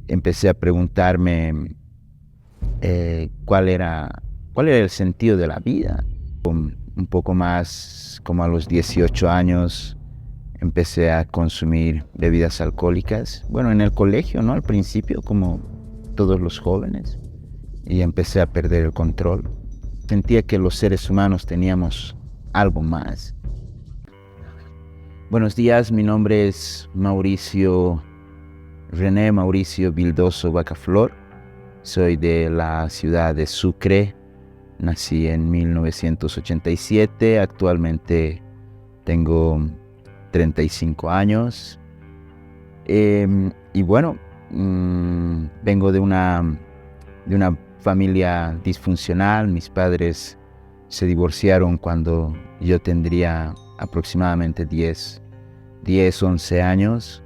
empecé a preguntarme cuál era el sentido de la vida. Un poco más como a los 18 años empecé a consumir bebidas alcohólicas. Bueno, en el colegio, ¿no? Al principio, como todos los jóvenes, y empecé a perder el control. Sentía que los seres humanos teníamos algo más. Buenos días, mi nombre es René Mauricio Vildoso Bacaflor. Soy de la ciudad de Sucre. Nací en 1987. Actualmente tengo 35 años. Y bueno, vengo de una familia disfuncional. Mis padres se divorciaron cuando yo tendría aproximadamente 11 años.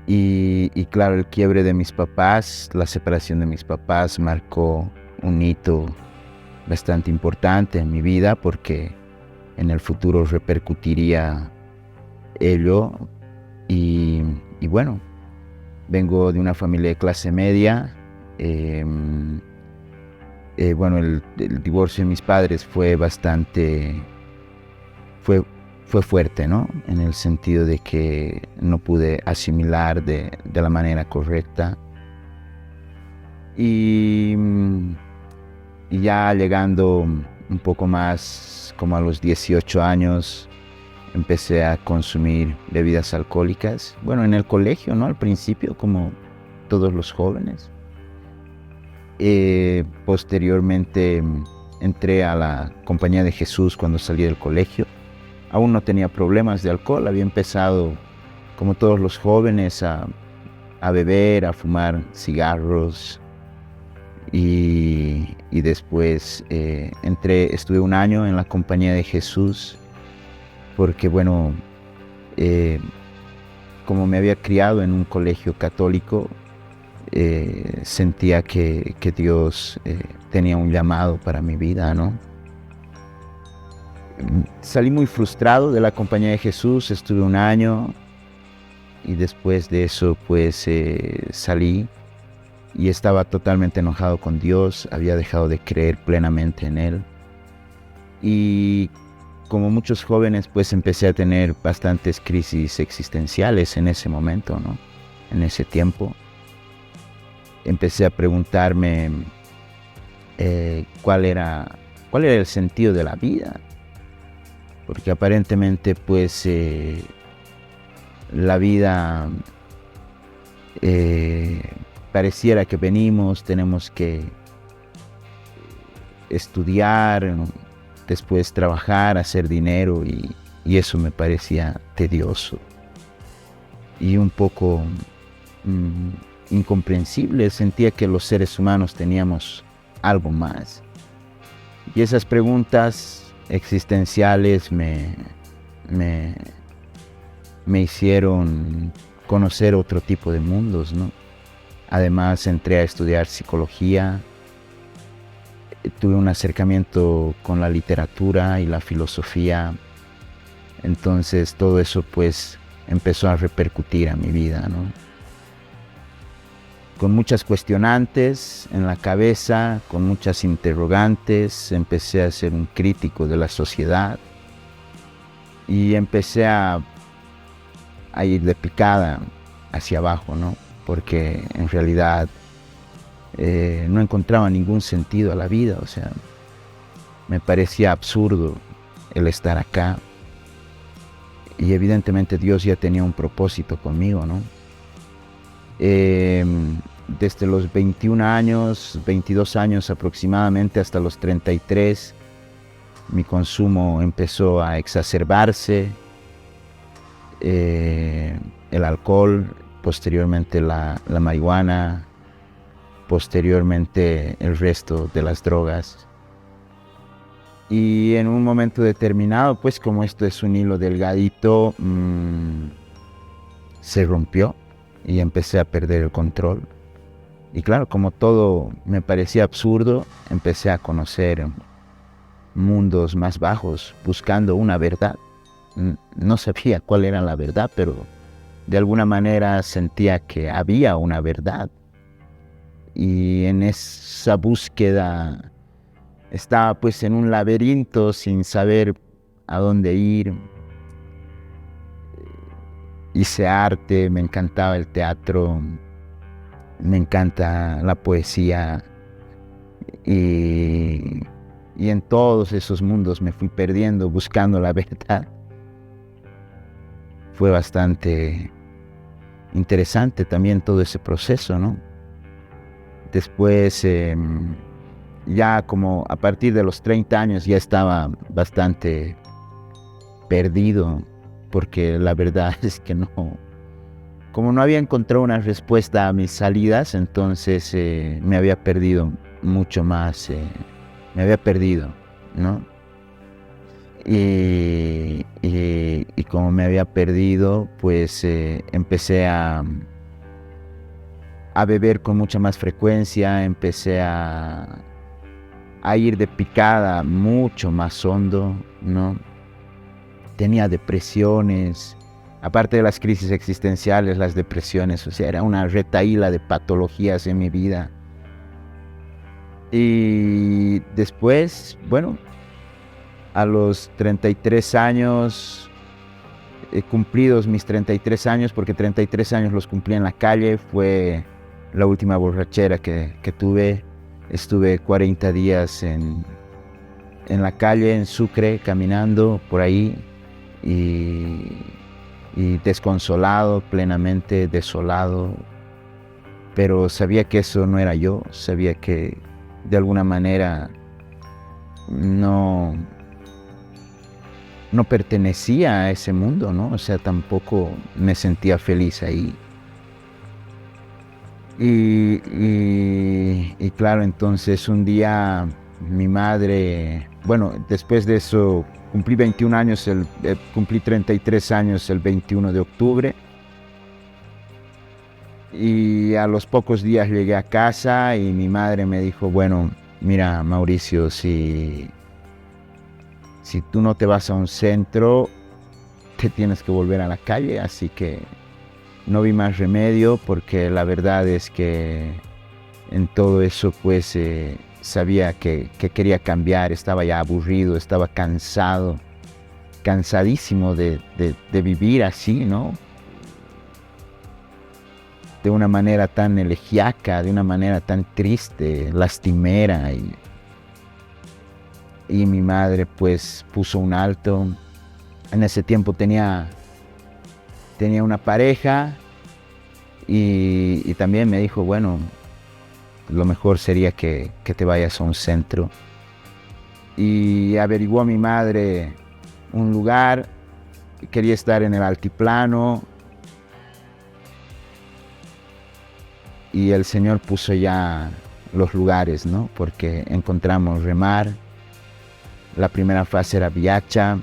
Y claro, el quiebre de mis papás, la separación de mis papás marcó un hito bastante importante en mi vida, porque en el futuro repercutiría ello. Y bueno, vengo de una familia de clase media. Bueno, el divorcio de mis padres fue fuerte, ¿no? En el sentido de que no pude asimilar de la manera correcta. Y ya llegando un poco más como a los 18 años, empecé a consumir bebidas alcohólicas. Bueno, en el colegio, ¿no? Al principio, como todos los jóvenes. Posteriormente entré a la Compañía de Jesús cuando salí del colegio. Aún no tenía problemas de alcohol, había empezado, como todos los jóvenes, a beber, a fumar cigarros. Y después estuve un año en la Compañía de Jesús, porque bueno, como me había criado en un colegio católico, sentía que Dios tenía un llamado para mi vida, ¿no? Salí muy frustrado de la Compañía de Jesús, estuve un año y después de eso pues salí y estaba totalmente enojado con Dios, había dejado de creer plenamente en Él. Y como muchos jóvenes pues empecé a tener bastantes crisis existenciales en ese momento, ¿no? En ese tiempo. Empecé a preguntarme cuál era el sentido de la vida. Porque aparentemente pues la vida pareciera que tenemos que estudiar, ¿no? Después trabajar, hacer dinero, y eso me parecía tedioso y un poco incomprensible. Sentía que los seres humanos teníamos algo más. Y esas preguntas existenciales me hicieron conocer otro tipo de mundos, ¿no? Además entré a estudiar psicología, tuve un acercamiento con la literatura y la filosofía. Entonces todo eso pues empezó a repercutir a mi vida, ¿no? Con muchas cuestionantes en la cabeza, con muchas interrogantes, empecé a ser un crítico de la sociedad y empecé a ir de picada hacia abajo, ¿no? Porque en realidad no encontraba ningún sentido a la vida. O sea, me parecía absurdo el estar acá, y evidentemente Dios ya tenía un propósito conmigo, ¿no? Desde los 21 años, 22 años aproximadamente, hasta los 33, mi consumo empezó a exacerbarse. El alcohol, posteriormente la marihuana, posteriormente el resto de las drogas. Y en un momento determinado, pues como esto es un hilo delgadito, se rompió y empecé a perder el control. Y claro, como todo me parecía absurdo, empecé a conocer mundos más bajos, buscando una verdad. No sabía cuál era la verdad, pero de alguna manera sentía que había una verdad. y en esa búsqueda estaba pues en un laberinto sin saber a dónde ir. Hice arte, me encantaba el teatro, me encanta la poesía y en todos esos mundos me fui perdiendo buscando la verdad. Fue bastante interesante también todo ese proceso, ¿no? Después, ya como a partir de los 30 años ya estaba bastante perdido, porque la verdad es que no, como no había encontrado una respuesta a mis salidas, entonces me había perdido mucho más, me había perdido, ¿no? Y como me había perdido, pues empecé a beber con mucha más frecuencia, empecé a ir de picada mucho más hondo, ¿no? Tenía depresiones, aparte de las crisis existenciales, las depresiones, o sea, era una retahíla de patologías en mi vida. Y después, bueno, a los 33 años, cumplidos mis 33 años, porque 33 años los cumplí en la calle, fue la última borrachera que tuve. Estuve 40 días en la calle, en Sucre, caminando por ahí y desconsolado, plenamente desolado. Pero sabía que eso no era yo, sabía que de alguna manera no pertenecía a ese mundo, ¿no? O sea, tampoco me sentía feliz ahí. Y claro, entonces un día mi madre, bueno, después de eso cumplí 21 años, cumplí 33 años el 21 de octubre. Y a los pocos días llegué a casa y mi madre me dijo, bueno, mira, Mauricio, si tú no te vas a un centro, te tienes que volver a la calle. Así que no vi más remedio, porque la verdad es que en todo eso pues sabía que quería cambiar, estaba ya aburrido, estaba cansado, cansadísimo de vivir así, ¿no? De una manera tan elegíaca, de una manera tan triste, lastimera. Y mi madre pues puso un alto. En ese tiempo tenía una pareja y también me dijo, bueno, lo mejor sería que te vayas a un centro. Y averiguó mi madre un lugar, quería estar en el altiplano, y el Señor puso ya los lugares, ¿no? Porque encontramos Remar, la primera fase era Viacha.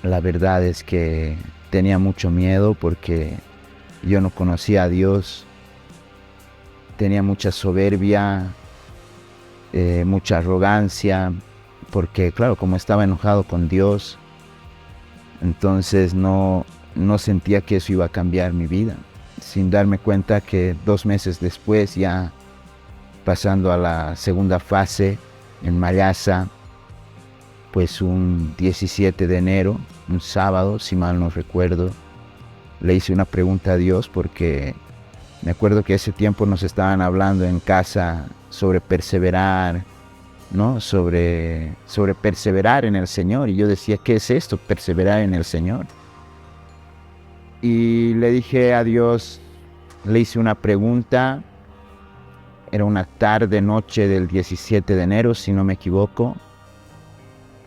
La verdad es que tenía mucho miedo porque yo no conocía a Dios, tenía mucha soberbia, mucha arrogancia, porque claro, como estaba enojado con Dios, entonces no sentía que eso iba a cambiar mi vida, sin darme cuenta que 2 meses después, ya pasando a la segunda fase en Mayasa, pues un 17 de enero, un sábado, si mal no recuerdo, le hice una pregunta a Dios, porque me acuerdo que ese tiempo nos estaban hablando en casa sobre perseverar, ¿no? Sobre perseverar en el Señor. Y yo decía, ¿qué es esto? Perseverar en el Señor. Y le dije a Dios, le hice una pregunta. Era una tarde, noche del 17 de enero, si no me equivoco.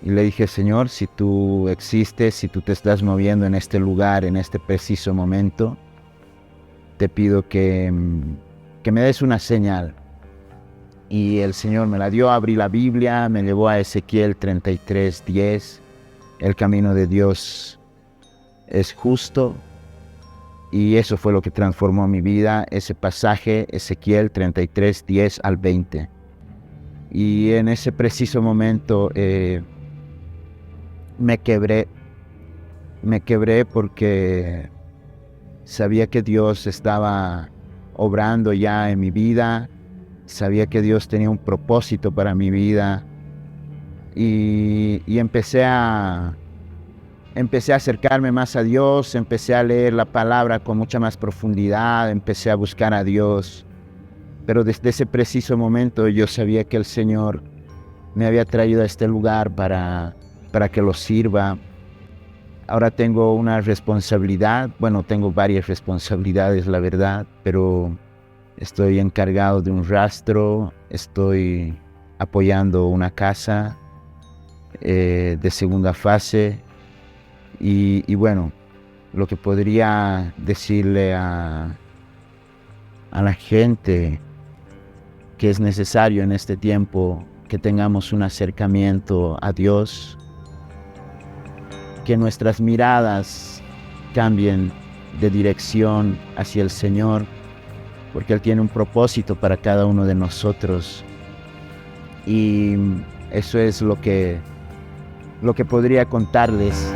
Y le dije, Señor, si tú existes, si tú te estás moviendo en este lugar, en este preciso momento, te pido que me des una señal. Y el Señor me la dio, abrí la Biblia, me llevó a Ezequiel 33:10. El camino de Dios es justo. Y eso fue lo que transformó mi vida, ese pasaje, Ezequiel 33:10 al 20. Y en ese preciso momento me quebré porque sabía que Dios estaba obrando ya en mi vida, sabía que Dios tenía un propósito para mi vida y empecé a acercarme más a Dios, empecé a leer la palabra con mucha más profundidad, empecé a buscar a Dios. Pero desde ese preciso momento yo sabía que el Señor me había traído a este lugar para que lo sirva. Ahora tengo una responsabilidad, bueno, tengo varias responsabilidades, la verdad, pero estoy encargado de un rastro, estoy apoyando una casa de segunda fase y bueno, lo que podría decirle a la gente que es necesario en este tiempo que tengamos un acercamiento a Dios, que nuestras miradas cambien de dirección hacia el Señor, porque Él tiene un propósito para cada uno de nosotros. Y eso es lo que podría contarles.